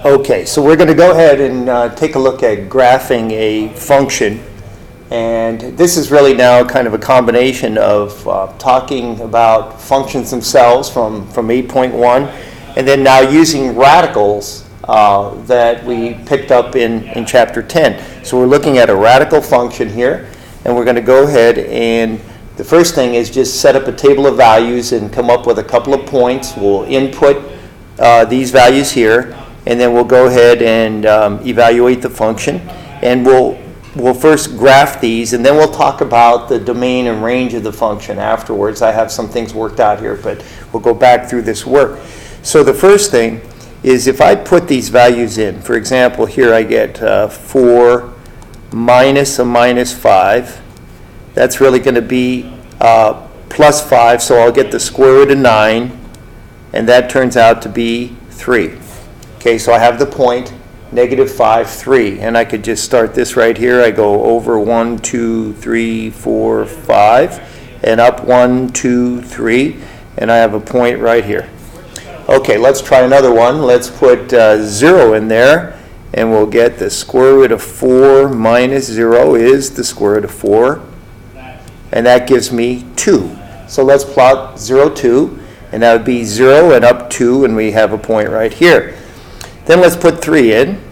Okay, so we're going to go ahead and take a look at graphing a function. And this is really now kind of a combination of talking about functions themselves from 8.1, and then now using radicals that we picked up in Chapter 10. So we're looking at a radical function here, and we're going to go ahead and the first thing is just set up a table of values and come up with a couple of points. We'll input these values here, and then we'll go ahead and evaluate the function, and we'll first graph these, and then we'll talk about the domain and range of the function afterwards. I have some things worked out here, but we'll go back through this work. So the first thing is if I put these values in, for example, here I get 4 minus a minus 5. That's really going to be plus 5, so I'll get the square root of 9, and that turns out to be 3. Okay, so I have the point, negative 5, 3, and I could just start this right here. I go over 1, 2, 3, 4, 5, and up 1, 2, 3, and I have a point right here. Okay, let's try another one. Let's put 0 in there, and we'll get the square root of 4 minus 0 is the square root of 4, and that gives me 2. So let's plot 0, 2, and that would be 0 and up 2, and we have a point right here. Then let's put 3 in.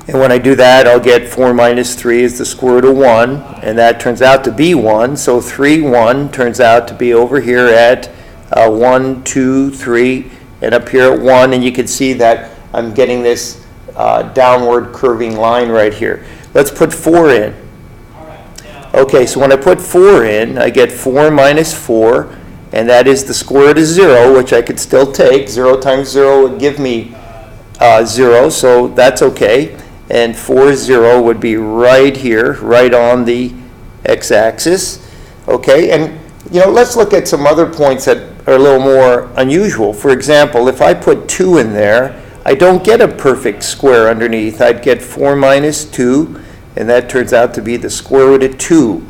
And when I do that, I'll get 4 minus 3 is the square root of 1, and that turns out to be 1. So 3, 1 turns out to be over here at 1, 2, 3, and up here at 1. And you can see that I'm getting this downward curving line right here. Let's put 4 in. Okay, so when I put 4 in, I get 4 minus 4. And that is the square root of 0, which I could still take. 0 times 0 would give me 0, so that's okay. And 4, 0 would be right here, right on the x-axis. Okay, and let's look at some other points that are a little more unusual. For example, if I put 2 in there, I don't get a perfect square underneath. I'd get 4 minus 2, and that turns out to be the square root of 2.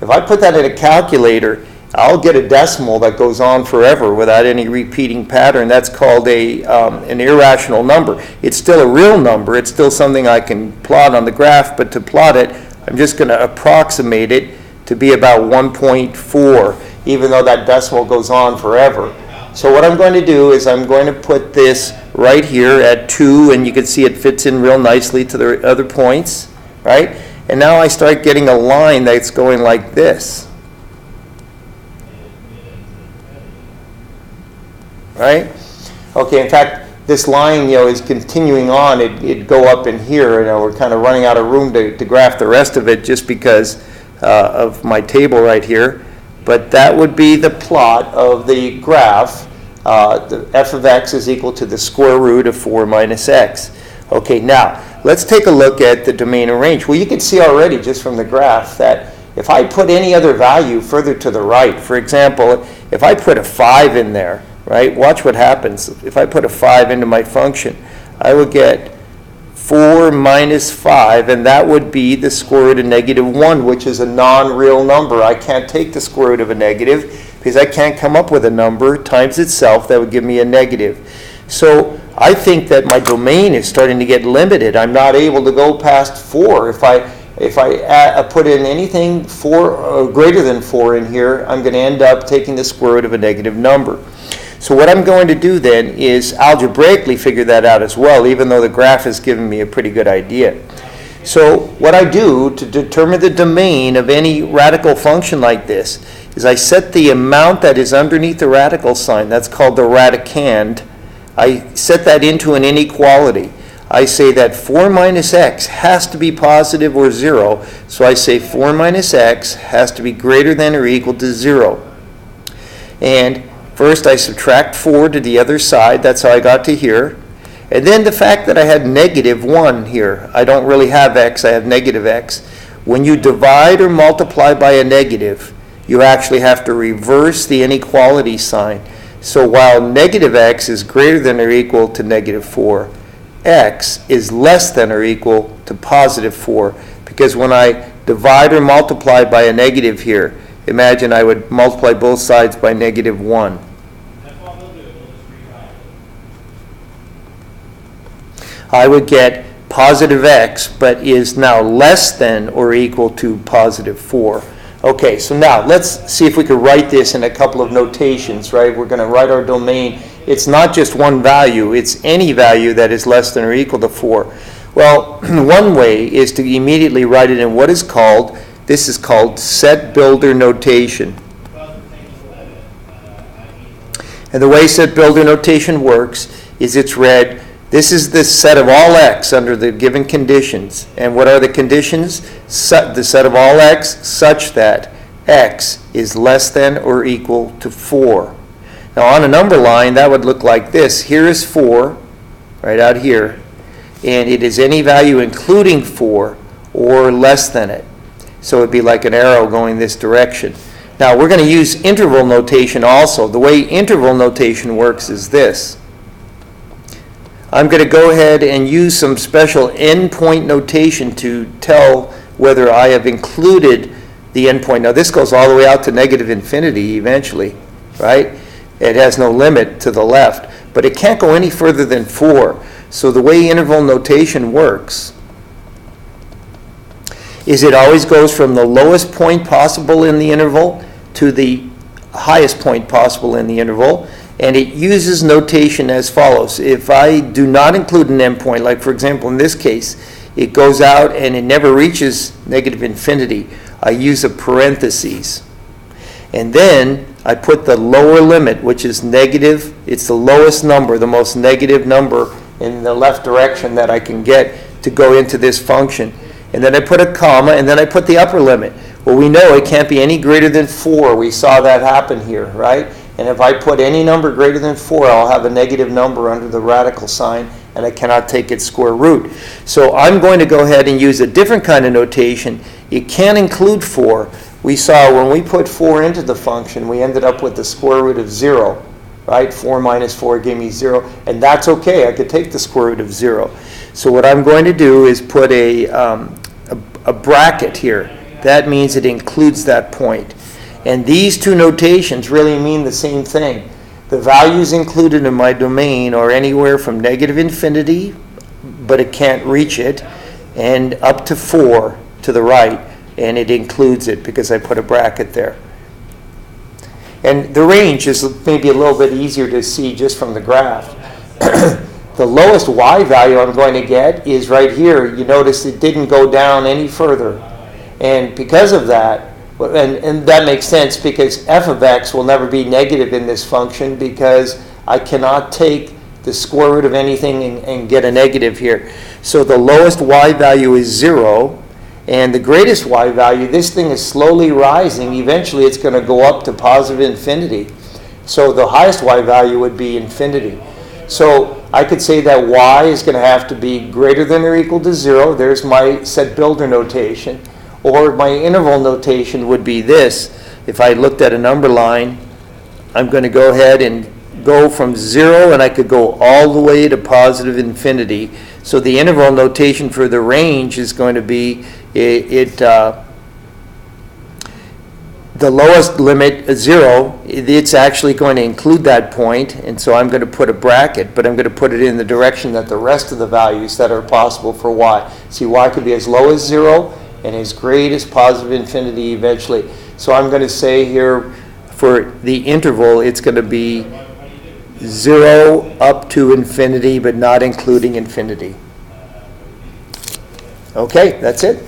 If I put that in a calculator, I'll get a decimal that goes on forever without any repeating pattern. That's called an irrational number. It's still a real number. It's still something I can plot on the graph, but to plot it, I'm just going to approximate it to be about 1.4, even though that decimal goes on forever. So what I'm going to do is I'm going to put this right here at 2, and you can see it fits in real nicely to the other points, right? And now I start getting a line that's going like this. Right? Okay, in fact, this line, is continuing on. It'd go up in here, we're kind of running out of room to graph the rest of it just because of my table right here. But that would be the plot of the graph. The f of x is equal to the square root of 4 minus x. Okay, now, let's take a look at the domain and range. Well, you can see already just from the graph that if I put any other value further to the right, for example, if I put a 5 in there, right? Watch what happens. If I put a 5 into my function, I would get 4 minus 5, and that would be the square root of negative 1, which is a non-real number. I can't take the square root of a negative because I can't come up with a number times itself that would give me a negative. So I think that my domain is starting to get limited. I'm not able to go past 4. If I put in anything 4 or greater than 4 in here, I'm going to end up taking the square root of a negative number. So what I'm going to do then is algebraically figure that out as well, even though the graph has given me a pretty good idea. So what I do to determine the domain of any radical function like this is I set the amount that is underneath the radical sign. That's called the radicand. I set that into an inequality. I say that 4 minus x has to be positive or 0. So I say 4 minus x has to be greater than or equal to 0. And first, I subtract 4 to the other side. That's how I got to here. And then the fact that I had negative 1 here. I don't really have x. I have negative x. When you divide or multiply by a negative, you actually have to reverse the inequality sign. So while negative x is greater than or equal to negative 4, x is less than or equal to positive 4. Because when I divide or multiply by a negative here, imagine I would multiply both sides by negative 1. I would get positive x, but is now less than or equal to positive 4. Okay, so now let's see if we could write this in a couple of notations, right? We're going to write our domain. It's not just one value, it's any value that is less than or equal to 4. Well, one way is to immediately write it in what is called, this is called set builder notation. And the way set builder notation works is it's read, this is the set of all x under the given conditions. And what are the conditions? The set of all x such that x is less than or equal to 4. Now on a number line, that would look like this. Here is 4, right out here. And it is any value including 4 or less than it. So it would be like an arrow going this direction. Now we're going to use interval notation also. The way interval notation works is this. I'm going to go ahead and use some special endpoint notation to tell whether I have included the endpoint. Now this goes all the way out to negative infinity eventually, right? It has no limit to the left, but it can't go any further than 4. So the way interval notation works is it always goes from the lowest point possible in the interval to the highest point possible in the interval, and it uses notation as follows. If I do not include an endpoint, like for example in this case, it goes out and it never reaches negative infinity, I use a parentheses. And then I put the lower limit, which is negative. It's the lowest number, the most negative number in the left direction that I can get to go into this function. And then I put a comma, and then I put the upper limit. Well, we know it can't be any greater than 4. We saw that happen here, right? And if I put any number greater than 4, I'll have a negative number under the radical sign, and I cannot take its square root. So I'm going to go ahead and use a different kind of notation. It can include 4. We saw when we put 4 into the function, we ended up with the square root of 0, right? 4 minus 4 gave me 0, and that's okay. I could take the square root of 0. So what I'm going to do is put a bracket here. That means it includes that point. And these two notations really mean the same thing. The values included in my domain are anywhere from negative infinity, but it can't reach it, and up to 4 to the right, and it includes it because I put a bracket there. And the range is maybe a little bit easier to see just from the graph. The lowest y value I'm going to get is right here. You notice it didn't go down any further. And because of that, and that makes sense because f of x will never be negative in this function because I cannot take the square root of anything and get a negative here. So the lowest y value is 0, and the greatest y value, this thing is slowly rising. Eventually it's going to go up to positive infinity. So the highest y value would be infinity. So I could say that y is going to have to be greater than or equal to 0. There's my set builder notation. Or my interval notation would be this. If I looked at a number line, I'm going to go ahead and go from 0, and I could go all the way to positive infinity. So the interval notation for the range is going to be the lowest limit, 0. It's actually going to include that point, and so I'm going to put a bracket, but I'm going to put it in the direction that the rest of the values that are possible for y. See, y could be as low as 0, and as great as positive infinity eventually. So I'm going to say here for the interval, it's going to be 0 up to infinity, but not including infinity. Okay, that's it.